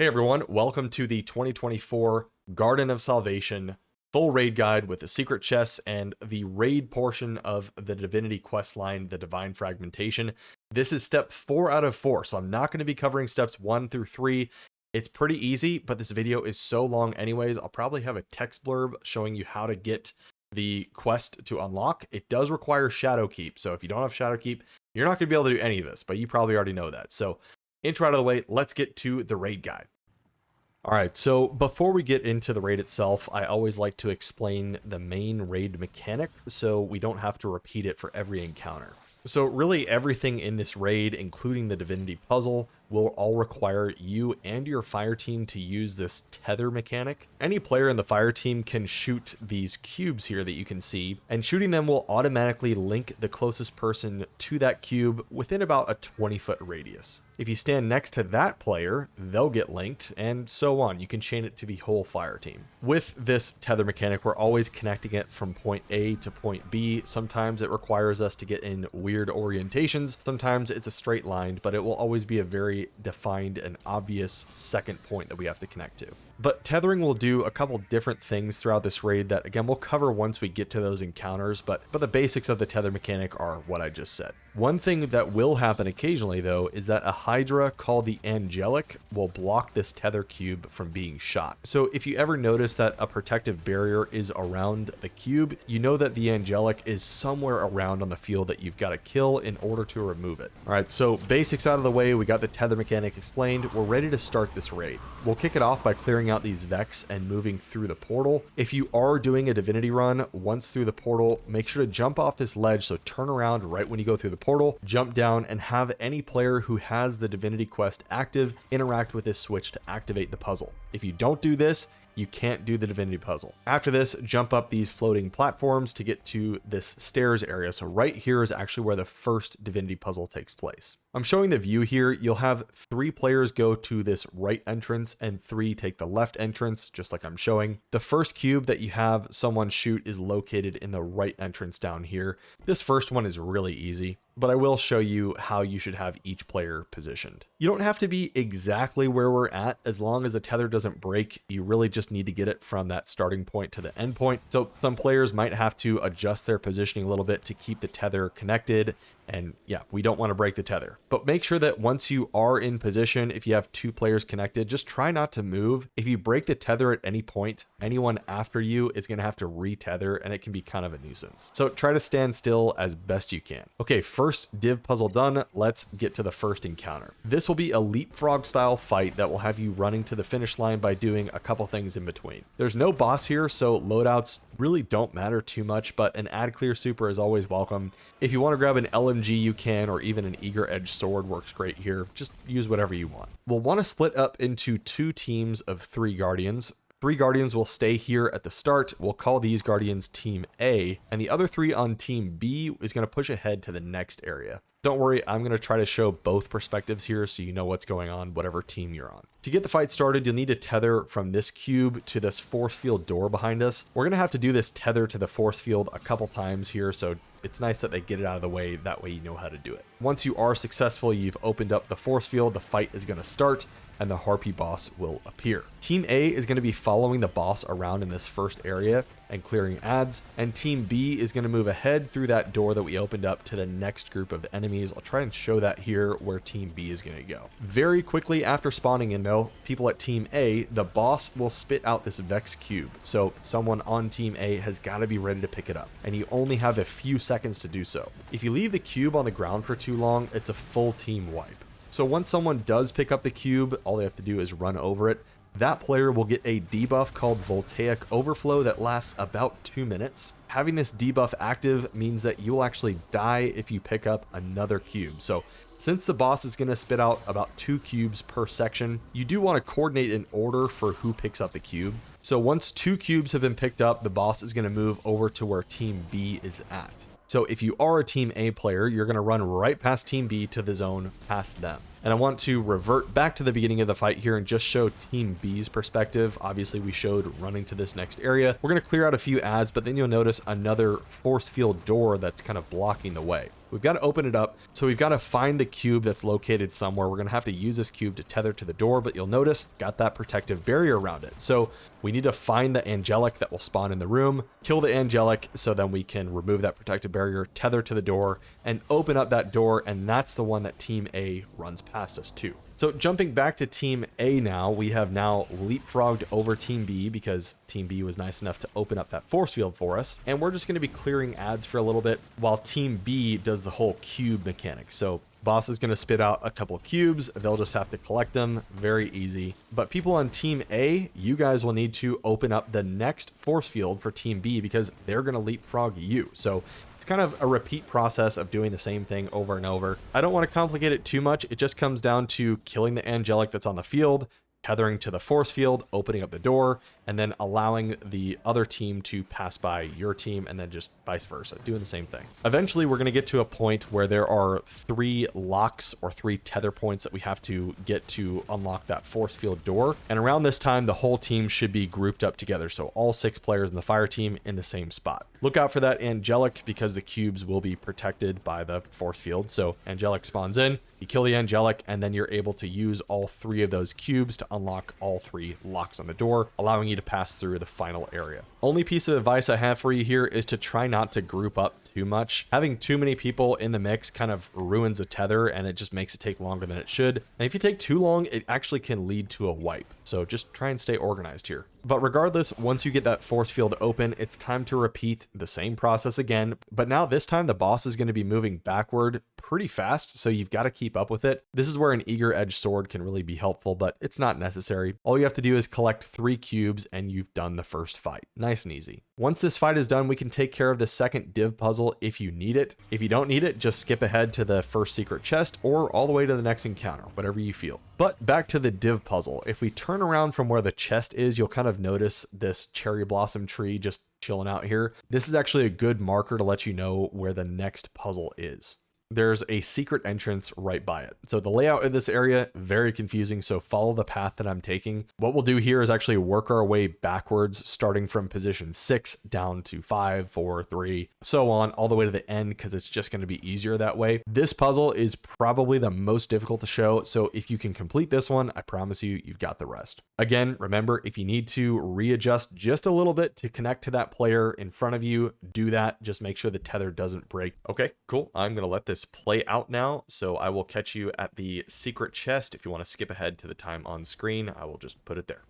Hey everyone, welcome to the 2024 Garden of Salvation full raid guide with the secret chests and the raid portion of the Divinity quest line, the Divine Fragmentation. This is step 4 out of 4, so I'm not going to be covering steps 1 through 3. It's pretty easy, but this video is so long anyways, I'll probably have a text blurb showing you how to get the quest to unlock. It does require Shadow Keep, so if you don't have Shadow Keep, you're not going to be able to do any of this, but you probably already know that. So intro out of the way, let's get to the raid guide. Alright, so before we get into the raid itself, I always like to explain the main raid mechanic so we don't have to repeat it for every encounter. So really everything in this raid, including the Divinity Puzzle, will all require you and your fire team to use this tether mechanic. Any player in the fire team can shoot these cubes here that you can see, and shooting them will automatically link the closest person to that cube within about a 20-foot radius. If you stand next to that player, they'll get linked, and so on. You can chain it to the whole fire team. With this tether mechanic, we're always connecting it from point A to point B. Sometimes it requires us to get in weird orientations. Sometimes it's a straight line, but it will always be a very defined and obvious second point that we have to connect to. But tethering will do a couple different things throughout this raid that, again, we'll cover once we get to those encounters, but the basics of the tether mechanic are what I just said. One thing that will happen occasionally, though, is that a Hydra called the Angelic will block this tether cube from being shot. So if you ever notice that a protective barrier is around the cube, you know that the Angelic is somewhere around on the field that you've got to kill in order to remove it. All right, so basics out of the way, we got the tether mechanic explained. We're ready to start this raid. We'll kick it off by clearing out these Vex and moving through the portal. If you are doing a Divinity run, once through the portal, make sure to jump off this ledge, so turn around right when you go through the portal, jump down, and have any player who has the Divinity quest active interact with this switch to activate the puzzle. If you don't do this, you can't do the Divinity Puzzle. After this, jump up these floating platforms to get to this stairs area. So right here is actually where the first Divinity Puzzle takes place. I'm showing the view here. You'll have 3 players go to this right entrance and 3 take the left entrance, just like I'm showing. The first cube that you have someone shoot is located in the right entrance down here. This first one is really easy, but I will show you how you should have each player positioned. You don't have to be exactly where we're at. As long as the tether doesn't break, you really just need to get it from that starting point to the end point. So some players might have to adjust their positioning a little bit to keep the tether connected. And yeah, we don't want to break the tether. But make sure that once you are in position, if you have 2 players connected, just try not to move. If you break the tether at any point, anyone after you is going to have to re-tether, and it can be kind of a nuisance. So try to stand still as best you can. Okay, first div puzzle done. Let's get to the first encounter. This will be a leapfrog style fight that will have you running to the finish line by doing a couple things in between. There's no boss here, so loadouts really don't matter too much, but an ad clear super is always welcome. If you want to grab an LMG, you can, or even an eager edge sword works great here. Just use whatever you want. We'll want to split up into 2 teams of 3 guardians. 3 guardians will stay here at the start. We'll call these guardians team A, and the other 3 on team B is going to push ahead to the next area. Don't worry, I'm going to try to show both perspectives here so you know what's going on, whatever team you're on. To get the fight started, you'll need to tether from this cube to this force field door behind us. We're going to have to do this tether to the force field a couple times here, so it's nice that they get it out of the way. That way you know how to do it. Once you are successful, you've opened up the force field, the fight is going to start, and the Harpy boss will appear. Team A is going to be following the boss around in this first area and clearing ads, and Team B is going to move ahead through that door that we opened up to the next group of enemies. I'll try and show that here where Team B is going to go. Very quickly after spawning in though, people at Team A, the boss will spit out this Vex cube. So someone on Team A has got to be ready to pick it up, and you only have a few seconds to do so. If you leave the cube on the ground for too long, it's a full team wipe. So once someone does pick up the cube, all they have to do is run over it. That player will get a debuff called Voltaic Overflow that lasts about 2 minutes. Having this debuff active means that you'll actually die if you pick up another cube. So since the boss is going to spit out about 2 cubes per section, you do want to coordinate an order for who picks up the cube. So once 2 cubes have been picked up, the boss is going to move over to where Team B is at. So if you are a Team A player, you're going to run right past Team B to the zone past them. And I want to revert back to the beginning of the fight here and just show Team B's perspective. Obviously, we showed running to this next area. We're going to clear out a few ads, but then you'll notice another force field door that's kind of blocking the way. we've got to open it up. So we've got to find the cube that's located somewhere. We're going to have to use this cube to tether to the door, but you'll notice got that protective barrier around it. So we need to find the angelic that will spawn in the room, kill the angelic, so then we can remove that protective barrier, tether to the door, and open up that door, and that's the one that Team A runs past us to. So jumping back to Team A now, we have now leapfrogged over Team B because Team B was nice enough to open up that force field for us. And we're just going to be clearing ads for a little bit while Team B does the whole cube mechanic. So boss is going to spit out a couple cubes. They'll just have to collect them. Very easy. But people on Team A, you guys will need to open up the next force field for Team B because they're going to leapfrog you. So it's kind of a repeat process of doing the same thing over and over. I don't want to complicate it too much. It just comes down to killing the angelic that's on the field, tethering to the force field, opening up the door, and then allowing the other team to pass by your team, and then just vice versa, doing the same thing. Eventually, we're going to get to a point where there are 3 locks or 3 tether points that we have to get to unlock that force field door. And around this time, the whole team should be grouped up together. So all 6 players in the fire team in the same spot. Look out for that angelic because the cubes will be protected by the force field. So angelic spawns in, you kill the angelic, and then you're able to use all 3 of those cubes to unlock all 3 locks on the door, allowing you to pass through the final area. Only piece of advice I have for you here is to try not to group up too much. Having too many people in the mix kind of ruins a tether and it just makes it take longer than it should. And if you take too long, it actually can lead to a wipe. So just try and stay organized here. But regardless, once you get that force field open, it's time to repeat the same process again. But now this time the boss is going to be moving backward pretty fast, so you've got to keep up with it. This is where an eager edge sword can really be helpful, but it's not necessary. All you have to do is collect 3 cubes and you've done the first fight. Nice and easy. Once this fight is done, we can take care of the second div puzzle if you need it. If you don't need it, just skip ahead to the first secret chest or all the way to the next encounter, whatever you feel. But back to the div puzzle. If we turn around from where the chest is, you'll kind of notice this cherry blossom tree just chilling out here. This is actually a good marker to let you know where the next puzzle is. There's a secret entrance right by it. So the layout of this area, very confusing, so follow the path that I'm taking. What we'll do here is actually work our way backwards, starting from position 6 down to 5, 4, 3, so on, all the way to the end, because it's just going to be easier that way. This puzzle is probably the most difficult to show, so if you can complete this one, I promise you, you've got the rest. Again, remember, if you need to readjust just a little bit to connect to that player in front of you, do that. Just make sure the tether doesn't break. Okay, cool. I'm going to let this play out now, so I will catch you at the secret chest. If you want to skip ahead to the time on screen, I will just put it there.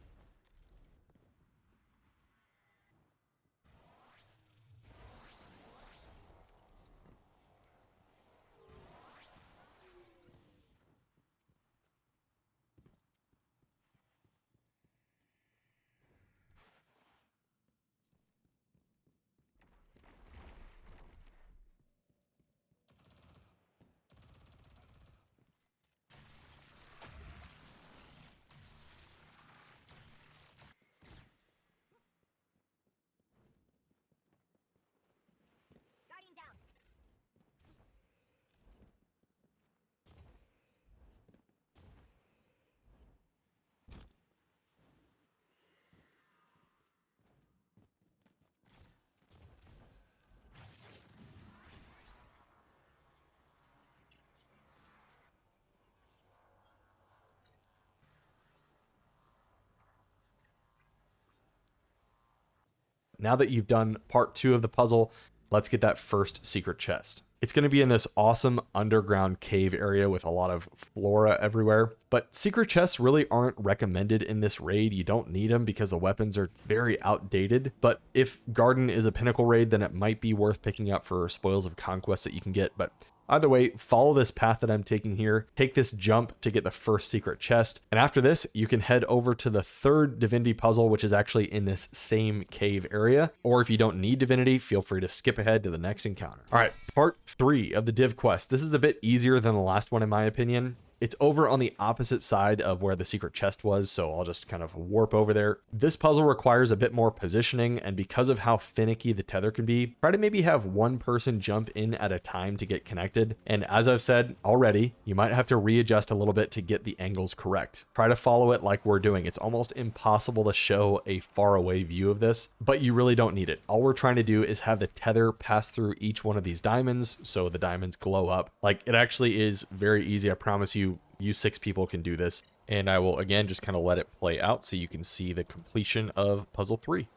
Now that you've done part 2 of the puzzle, let's get that first secret chest. It's going to be in this awesome underground cave area with a lot of flora everywhere. But secret chests really aren't recommended in this raid. You don't need them because the weapons are very outdated. But if Garden is a pinnacle raid, then it might be worth picking up for spoils of conquest that you can get. But either way, follow this path that I'm taking here. Take this jump to get the first secret chest. And after this, you can head over to the third Divinity puzzle, which is actually in this same cave area. Or if you don't need Divinity, feel free to skip ahead to the next encounter. All right, part 3 of the Div quest. This is a bit easier than the last one in my opinion. It's over on the opposite side of where the secret chest was, so I'll just kind of warp over there. This puzzle requires a bit more positioning, and because of how finicky the tether can be, try to maybe have one person jump in at a time to get connected. And as I've said already, you might have to readjust a little bit to get the angles correct. Try to follow it like we're doing. It's almost impossible to show a far away view of this, but you really don't need it. All we're trying to do is have the tether pass through each one of these diamonds so the diamonds glow up. Like, it actually is very easy. I promise you 6 people can do this. And I will again just kind of let it play out so you can see the completion of puzzle 3.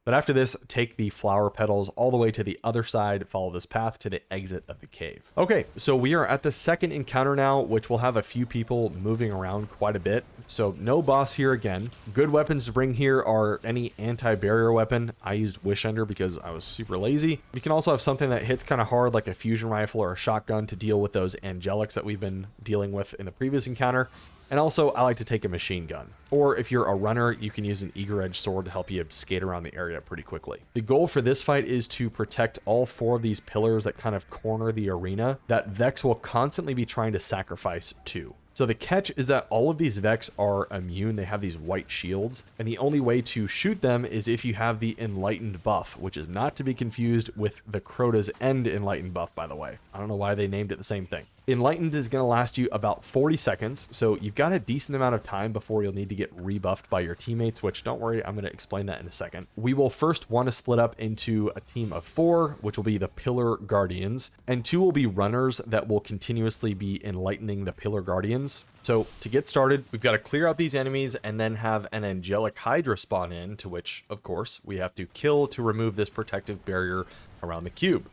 But after this, take the flower petals all the way to the other side, follow this path to the exit of the cave. Okay, so we are at the second encounter now, which will have a few people moving around quite a bit. So no boss here again. Good weapons to bring here are any anti-barrier weapon. I used Wish Ender because I was super lazy. You can also have something that hits kind of hard like a fusion rifle or a shotgun to deal with those angelics that we've been dealing with in the previous encounter. And also, I like to take a machine gun. Or if you're a runner, you can use an eager-edged sword to help you skate around the area pretty quickly. The goal for this fight is to protect all 4 of these pillars that kind of corner the arena that Vex will constantly be trying to sacrifice to. So the catch is that all of these Vex are immune. They have these white shields, and the only way to shoot them is if you have the Enlightened buff, which is not to be confused with the Crota's End Enlightened buff, by the way. I don't know why they named it the same thing. Enlightened is going to last you about 40 seconds, so you've got a decent amount of time before you'll need to get rebuffed by your teammates, which don't worry, I'm going to explain that in a second. We will first want to split up into a team of 4, which will be the Pillar Guardians, and 2 will be runners that will continuously be enlightening the Pillar Guardians. So to get started, we've got to clear out these enemies and then have an Angelic Hydra spawn in, to which, of course, we have to kill to remove this protective barrier around the cube.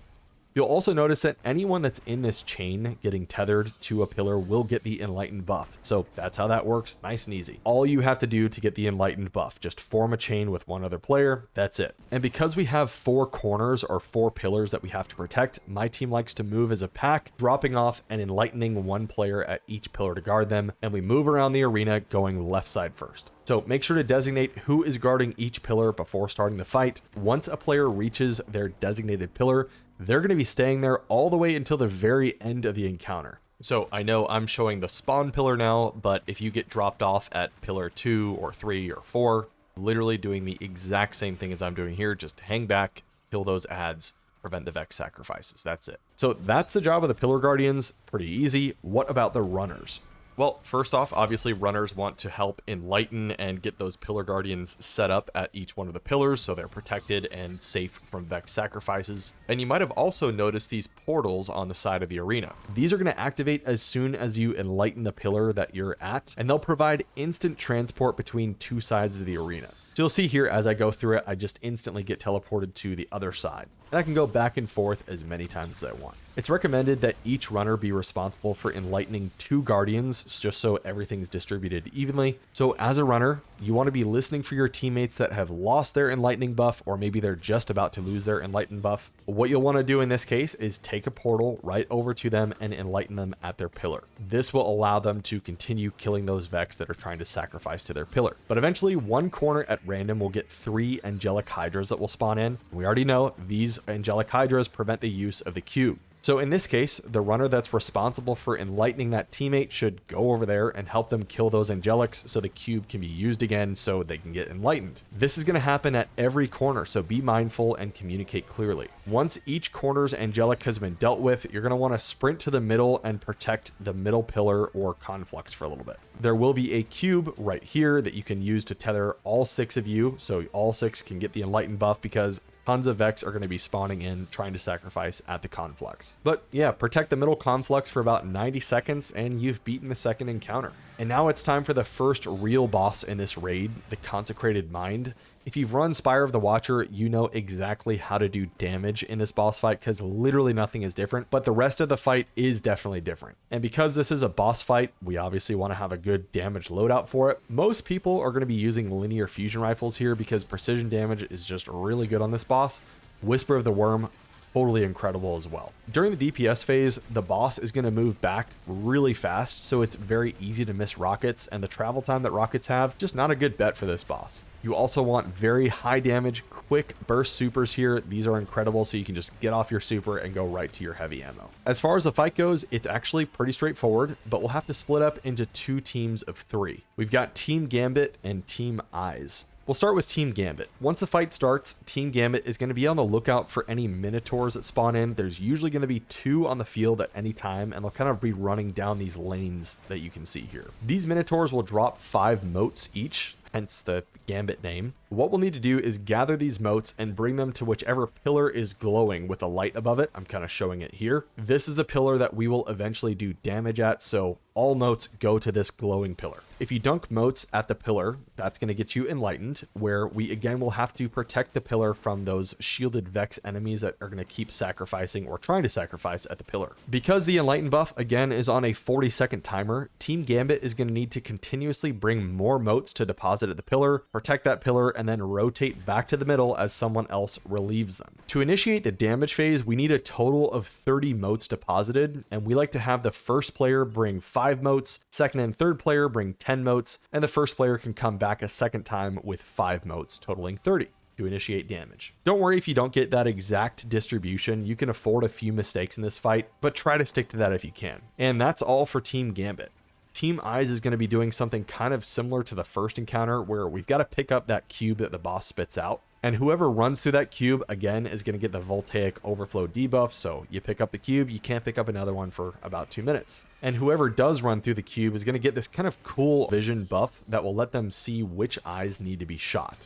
You'll also notice that anyone that's in this chain getting tethered to a pillar will get the Enlightened buff. So that's how that works, nice and easy. All you have to do to get the Enlightened buff, just form a chain with one other player, that's it. And because we have 4 corners or 4 pillars that we have to protect, my team likes to move as a pack, dropping off and enlightening one player at each pillar to guard them, and we move around the arena going left side first. So make sure to designate who is guarding each pillar before starting the fight. Once a player reaches their designated pillar, they're going to be staying there all the way until the very end of the encounter. So I know I'm showing the spawn pillar now, but if you get dropped off at pillar 2 or 3 or 4, literally doing the exact same thing as I'm doing here, just hang back, kill those ads, prevent the Vex sacrifices. That's it. So that's the job of the Pillar Guardians. Pretty easy. What about the runners? Well, first off, obviously runners want to help enlighten and get those Pillar Guardians set up at each one of the pillars so they're protected and safe from Vex sacrifices. And you might have also noticed these portals on the side of the arena. These are going to activate as soon as you enlighten the pillar that you're at, and they'll provide instant transport between 2 sides of the arena. So you'll see here as I go through it, I just instantly get teleported to the other side. And I can go back and forth as many times as I want. It's recommended that each runner be responsible for enlightening 2 guardians just so everything's distributed evenly. So as a runner, you want to be listening for your teammates that have lost their enlightening buff, or maybe they're just about to lose their enlightened buff. What you'll want to do in this case is take a portal right over to them and enlighten them at their pillar. This will allow them to continue killing those Vex that are trying to sacrifice to their pillar. But eventually one corner at random will get 3 Angelic Hydras that will spawn in. We already know these Angelic Hydras prevent the use of the cube. So in this case, the runner that's responsible for enlightening that teammate should go over there and help them kill those angelics so the cube can be used again so they can get enlightened. This is going to happen at every corner, so be mindful and communicate clearly. Once each corner's angelic has been dealt with, you're going to want to sprint to the middle and protect the middle pillar or conflux for a little bit. There will be a cube right here that you can use to tether all 6 of you, so all 6 can get the enlightened buff because tons of Vex are going to be spawning in trying to sacrifice at the conflux. But yeah, protect the middle conflux for about 90 seconds and you've beaten the second encounter. And now it's time for the first real boss in this raid, the Consecrated Mind. If you've run Spire of the Watcher, you know exactly how to do damage in this boss fight because literally nothing is different, but the rest of the fight is definitely different. And because this is a boss fight, we obviously want to have a good damage loadout for it. Most people are going to be using linear fusion rifles here because precision damage is just really good on this boss. Whisper of the Worm, totally incredible as well. During the DPS phase, the boss is going to move back really fast, so it's very easy to miss rockets, and the travel time that rockets have, just not a good bet for this boss. You also want very high damage, quick burst supers here. These are incredible, so you can just get off your super and go right to your heavy ammo. As far as the fight goes, it's actually pretty straightforward, but we'll have to split up into 2 teams of 3. We've got Team Gambit and Team Eyes. We'll start with Team Gambit. Once the fight starts, Team Gambit is going to be on the lookout for any Minotaurs that spawn in. There's usually going to be 2 on the field at any time, and they'll kind of be running down these lanes that you can see here. These Minotaurs will drop 5 motes each, hence the Gambit name. What we'll need to do is gather these motes and bring them to whichever pillar is glowing with a light above it. I'm kind of showing it here. This is the pillar that we will eventually do damage at, so all motes go to this glowing pillar. If you dunk motes at the pillar, that's going to get you enlightened, where we again will have to protect the pillar from those shielded Vex enemies that are going to keep sacrificing or trying to sacrifice at the pillar. Because the enlightened buff again is on a 40-second timer, Team Gambit is going to need to continuously bring more motes to deposit at the pillar, protect that pillar, and then rotate back to the middle as someone else relieves them. To initiate the damage phase, we need a total of 30 motes deposited, and we like to have the first player bring 5 motes, second and third player bring 10 motes, and the first player can come back a second time with 5 motes, totaling 30 to initiate damage. Don't worry if you don't get that exact distribution. You can afford a few mistakes in this fight, but try to stick to that if you can. And that's all for Team Gambit. Team Eyes is going to be doing something kind of similar to the first encounter, where we've got to pick up that cube that the boss spits out. And whoever runs through that cube, again, is going to get the Voltaic Overflow debuff. So you pick up the cube, you can't pick up another one for about 2 minutes. And whoever does run through the cube is going to get this kind of cool vision buff that will let them see which eyes need to be shot.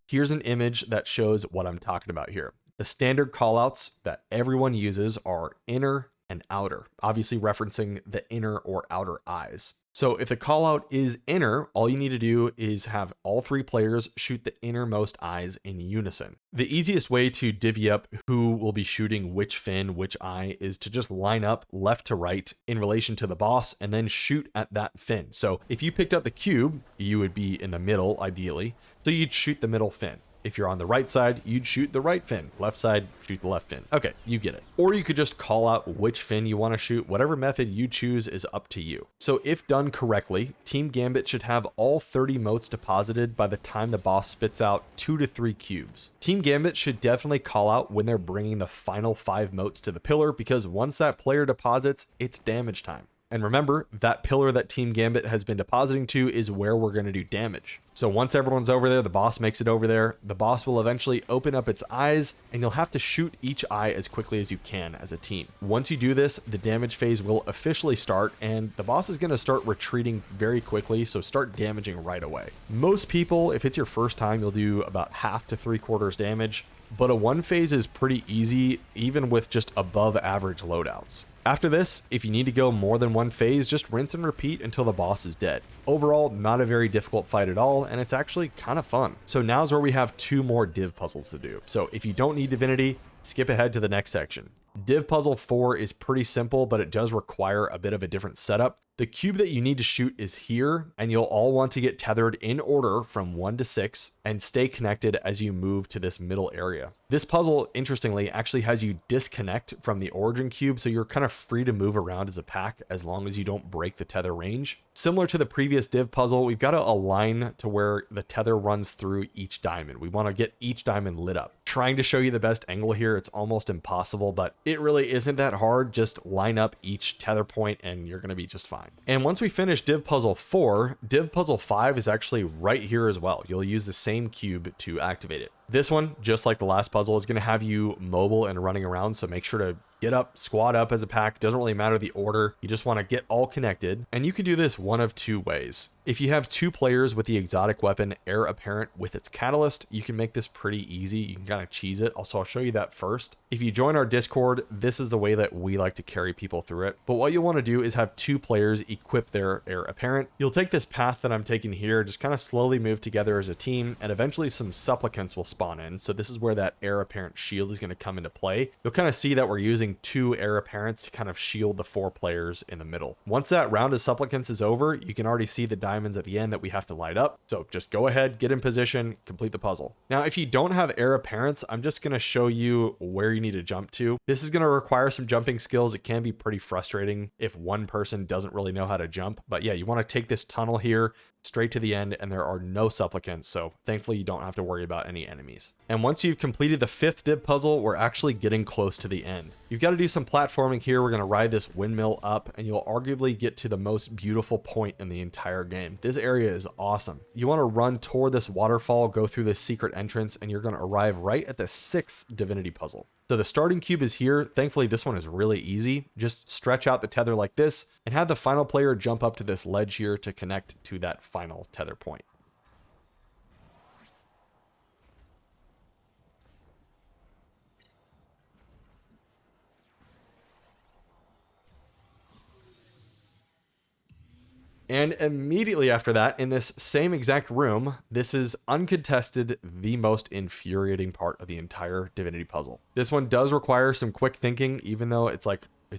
Here's an image that shows what I'm talking about here. The standard callouts that everyone uses are inner and outer, obviously referencing the inner or outer eyes. So if the callout is inner, all you need to do is have all 3 players shoot the innermost eyes in unison. The easiest way to divvy up who will be shooting which fin, which eye, is to just line up left to right in relation to the boss and then shoot at that fin. So if you picked up the cube, you would be in the middle ideally, so you'd shoot the middle fin. If you're on the right side, you'd shoot the right fin. Left side, shoot the left fin. Okay, you get it. Or you could just call out which fin you want to shoot. Whatever method you choose is up to you. So if done correctly, Team Gambit should have all 30 motes deposited by the time the boss spits out 2 to 3 cubes. Team Gambit should definitely call out when they're bringing the final 5 motes to the pillar, because once that player deposits, it's damage time. And remember, that pillar that Team Gambit has been depositing to is where we're going to do damage. So once everyone's over there, the boss makes it over there, the boss will eventually open up its eyes, and you'll have to shoot each eye as quickly as you can as a team. Once you do this, the damage phase will officially start, and the boss is going to start retreating very quickly, so start damaging right away. Most people, if it's your first time, you'll do about half to 3/4 damage, but a 1 phase is pretty easy, even with just above average loadouts. After this, if you need to go more than 1 phase, just rinse and repeat until the boss is dead. Overall, not a very difficult fight at all, and it's actually kind of fun. So now's where we have 2 more div puzzles to do. So if you don't need Divinity, skip ahead to the next section. Div Puzzle 4 is pretty simple, but it does require a bit of a different setup. The cube that you need to shoot is here, and you'll all want to get tethered in order from 1 to 6 and stay connected as you move to this middle area. This puzzle, interestingly, actually has you disconnect from the origin cube, so you're kind of free to move around as a pack as long as you don't break the tether range. Similar to the previous div puzzle, we've got to align to where the tether runs through each diamond. We want to get each diamond lit up. Trying to show you the best angle here, it's almost impossible, but it really isn't that hard. Just line up each tether point and you're going to be just fine. And once we finish Div Puzzle 4, Div Puzzle 5 is actually right here as well. You'll use the same cube to activate it. This one, just like the last puzzle, is going to have you mobile and running around, so make sure to get up, squad up as a pack. Doesn't really matter the order. You just want to get all connected. And you can do this one of 2 ways. If you have 2 players with the exotic weapon Heir Apparent with its catalyst, you can make this pretty easy. You can kind of cheese it. Also, I'll show you that first. If you join our Discord, this is the way that we like to carry people through it. But what you want to do is have 2 players equip their Heir Apparent. You'll take this path that I'm taking here, just kind of slowly move together as a team, and eventually some supplicants will spawn in. So this is where that Heir Apparent shield is going to come into play. You'll kind of see that we're using 2 Heir Apparents to kind of shield the 4 players in the middle. Once that round of supplicants is over, you can already see the diamonds at the end that we have to light up. So just go ahead, get in position, complete the puzzle. Now, if you don't have Heir Apparents, I'm just going to show you where you need need to jump to. This is going to require some jumping skills. It can be pretty frustrating if one person doesn't really know how to jump. But yeah, you want to take this tunnel here straight to the end, and there are no supplicants, so thankfully you don't have to worry about any enemies. And once you've completed the 5th div puzzle, we're actually getting close to the end. You've got to do some platforming here. We're going to ride this windmill up, and you'll arguably get to the most beautiful point in the entire game. This area is awesome. You want to run toward this waterfall, go through this secret entrance, and you're going to arrive right at the 6th divinity puzzle. So the starting cube is here. Thankfully, this one is really easy. Just stretch out the tether like this and have the final player jump up to this ledge here to connect to that final tether point. And immediately after that, in this same exact room, this is uncontested the most infuriating part of the entire Divinity puzzle. This one does require some quick thinking, even though it's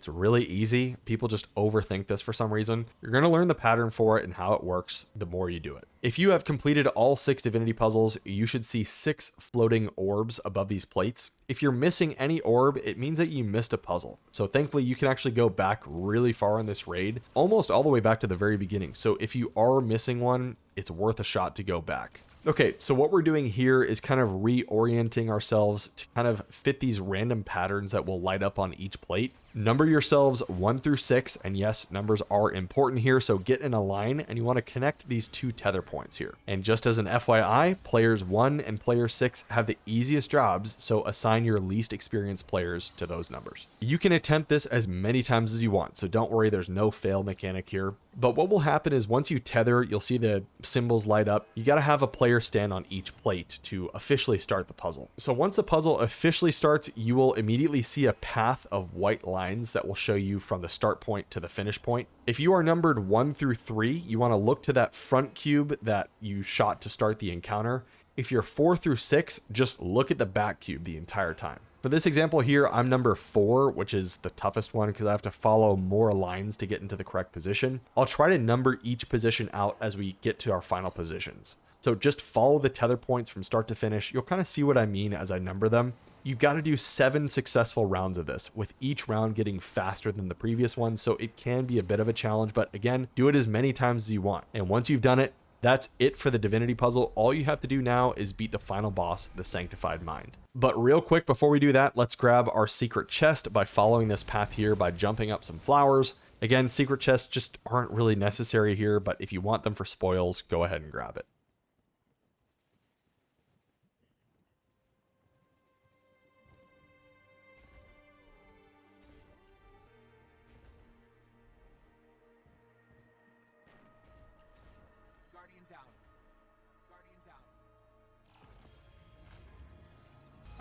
really easy. People just overthink this for some reason. You're going to learn the pattern for it and how it works the more you do it. If you have completed all 6 divinity puzzles, you should see 6 floating orbs above these plates. If you're missing any orb, it means that you missed a puzzle. So thankfully, you can actually go back really far in this raid, almost all the way back to the very beginning. So if you are missing one, it's worth a shot to go back. Okay, so what we're doing here is kind of reorienting ourselves to kind of fit these random patterns that will light up on each plate. Number yourselves 1 through 6, and yes, numbers are important here, so get in a line, and you want to connect these 2 tether points here. And just as an FYI, players 1 and player 6 have the easiest jobs, so assign your least experienced players to those numbers. You can attempt this as many times as you want, so don't worry, there's no fail mechanic here. But what will happen is once you tether, you'll see the symbols light up. You got to have a player stand on each plate to officially start the puzzle. So once the puzzle officially starts, you will immediately see a path of white lines that will show you from the start point to the finish point. If you are numbered 1 through 3, you want to look to that front cube that you shot to start the encounter. If you're 4 through 6, just look at the back cube the entire time. For this example here, I'm number 4, which is the toughest one because I have to follow more lines to get into the correct position. I'll try to number each position out as we get to our final positions. So just follow the tether points from start to finish. You'll kind of see what I mean as I number them. You've got to do 7 successful rounds of this, with each round getting faster than the previous one, so it can be a bit of a challenge, but again, do it as many times as you want. And once you've done it, that's it for the Divinity puzzle. All you have to do now is beat the final boss, the Sanctified Mind. But real quick, before we do that, let's grab our secret chest by following this path here by jumping up some flowers. Again, secret chests just aren't really necessary here, but if you want them for spoils, go ahead and grab it.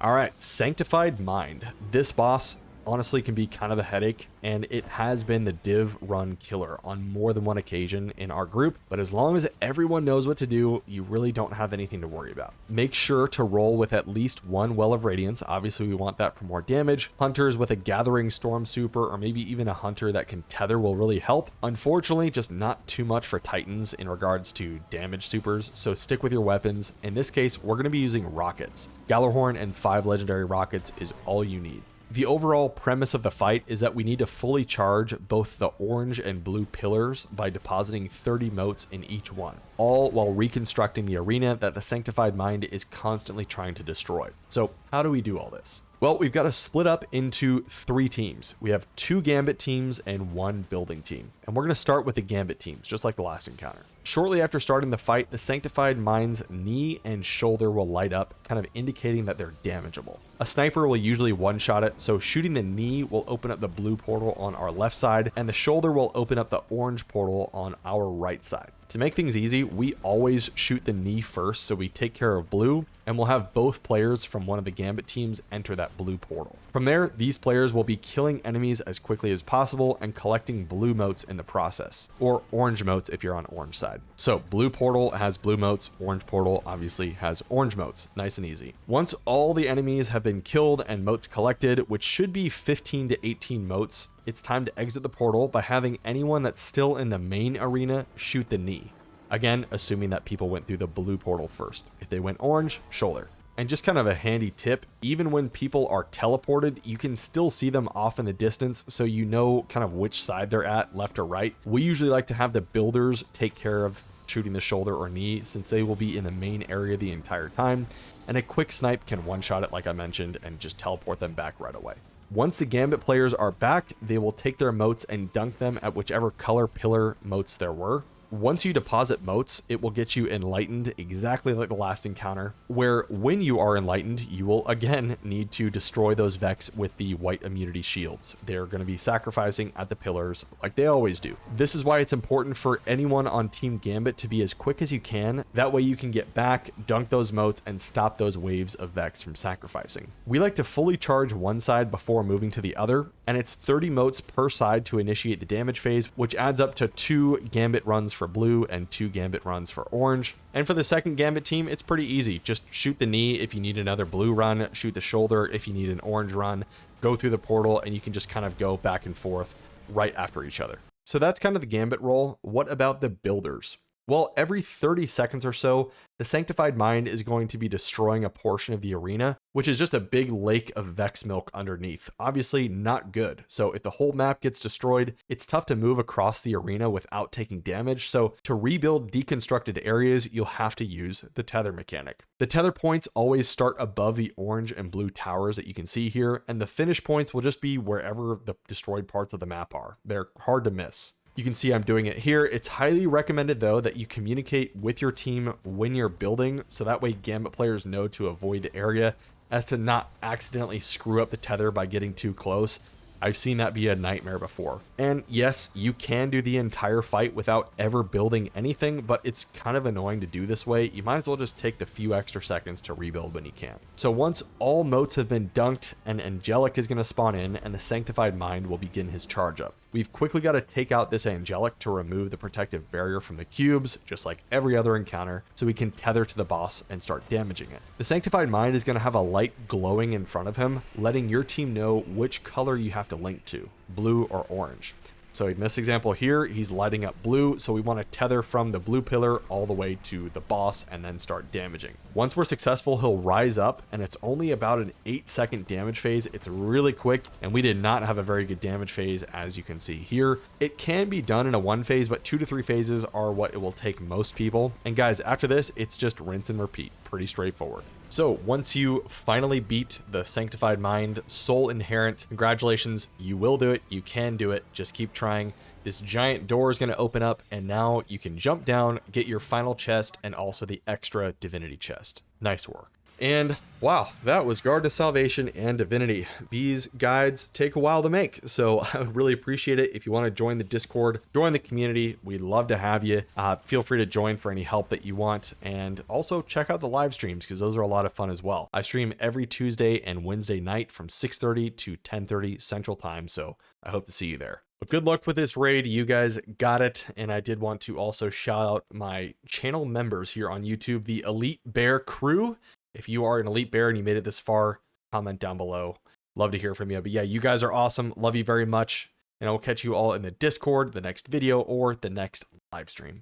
All right, Sanctified Mind. This boss honestly can be kind of a headache, and it has been the div run killer on more than one occasion in our group, but as long as everyone knows what to do, you really don't have anything to worry about. Make sure to roll with at least 1 Well of Radiance. Obviously, we want that for more damage. Hunters with a Gathering Storm super, or maybe even a hunter that can tether will really help. Unfortunately, just not too much for Titans in regards to damage supers, so stick with your weapons. In this case, we're going to be using rockets. Gallarhorn and 5 legendary rockets is all you need. The overall premise of the fight is that we need to fully charge both the orange and blue pillars by depositing 30 motes in each one, all while reconstructing the arena that the Sanctified Mind is constantly trying to destroy. So how do we do all this? Well, we've got to split up into 3 teams. We have 2 Gambit teams and 1 building team. And we're going to start with the Gambit teams, just like the last encounter. Shortly after starting the fight, the Sanctified Mind's knee and shoulder will light up, kind of indicating that they're damageable. A sniper will usually one-shot it, so shooting the knee will open up the blue portal on our left side, and the shoulder will open up the orange portal on our right side. To make things easy, we always shoot the knee first, so we take care of blue, and we'll have both players from one of the Gambit teams enter that blue portal. From there, these players will be killing enemies as quickly as possible and collecting blue motes in the process, or orange motes if you're on orange side. So blue portal has blue motes, orange portal obviously has orange motes. Nice and easy. Once all the enemies have been killed and motes collected, which should be 15 to 18 motes, it's time to exit the portal by having anyone that's still in the main arena shoot the knee. Again, assuming that people went through the blue portal first. If they went orange, shoulder. And just kind of a handy tip, even when people are teleported, you can still see them off in the distance, so you know kind of which side they're at, left or right. We usually like to have the builders take care of shooting the shoulder or knee, since they will be in the main area the entire time, and a quick snipe can one-shot it like I mentioned and just teleport them back right away. Once the Gambit players are back, they will take their motes and dunk them at whichever color pillar motes there were. Once you deposit motes, it will get you enlightened exactly like the last encounter, where when you are enlightened, you will again need to destroy those Vex with the white immunity shields. They're going to be sacrificing at the pillars like they always do. This is why it's important for anyone on Team Gambit to be as quick as you can. That way you can get back, dunk those motes, and stop those waves of Vex from sacrificing. We like to fully charge one side before moving to the other, and it's 30 motes per side to initiate the damage phase, which adds up to 2 Gambit runs for blue and 2 Gambit runs for orange. And for the second Gambit team, it's pretty easy. Just shoot the knee if you need another blue run, shoot the shoulder if you need an orange run, go through the portal, and you can just kind of go back and forth right after each other. So that's kind of the Gambit role. What about the builders? Well, every 30 seconds or so, the Sanctified Mind is going to be destroying a portion of the arena, which is just a big lake of Vex milk underneath. Obviously not good. So if the whole map gets destroyed, it's tough to move across the arena without taking damage. So to rebuild deconstructed areas, you'll have to use the tether mechanic. The tether points always start above the orange and blue towers that you can see here, and the finish points will just be wherever the destroyed parts of the map are. They're hard to miss. You can see I'm doing it here. It's highly recommended though that you communicate with your team when you're building, so that way Gambit players know to avoid the area, as to not accidentally screw up the tether by getting too close. I've seen that be a nightmare before. And yes, you can do the entire fight without ever building anything, but it's kind of annoying to do this way. You might as well just take the few extra seconds to rebuild when you can. So once all motes have been dunked, an Angelic is going to spawn in and the Sanctified Mind will begin his charge up. We've quickly got to take out this Angelic to remove the protective barrier from the cubes, just like every other encounter, so we can tether to the boss and start damaging it. The Sanctified Mind is going to have a light glowing in front of him, letting your team know which color you have to link to, blue or orange. So in this example here, he's lighting up blue, so we want to tether from the blue pillar all the way to the boss and then start damaging. Once we're successful, he'll rise up, and it's only about an 8-second damage phase. It's really quick, and we did not have a very good damage phase, as you can see here. It can be done in a 1 phase, but 2 to 3 phases are what it will take most people. And guys, after this, it's just rinse and repeat. Pretty straightforward. So once you finally beat the Sanctified Mind, Soul Inherent, congratulations, you will do it, you can do it, just keep trying. This giant door is going to open up, and now you can jump down, get your final chest, and also the extra Divinity chest. Nice work. And wow, that was Garden of Salvation and Divinity. These guides take a while to make, so I would really appreciate it if you want to join the Discord, join the community. We'd love to have you. Feel free to join for any help that you want, and also check out the live streams because those are a lot of fun as well. I stream every Tuesday and Wednesday night from 6:30 to 10:30 Central Time, so I hope to see you there. But good luck with this raid. You guys got it. And I did want to also shout out my channel members here on YouTube, the Elite Bear Crew. If you are an Elite Bear and you made it this far, comment down below. Love to hear from you. But yeah, you guys are awesome. Love you very much. And I will catch you all in the Discord, the next video, or the next live stream.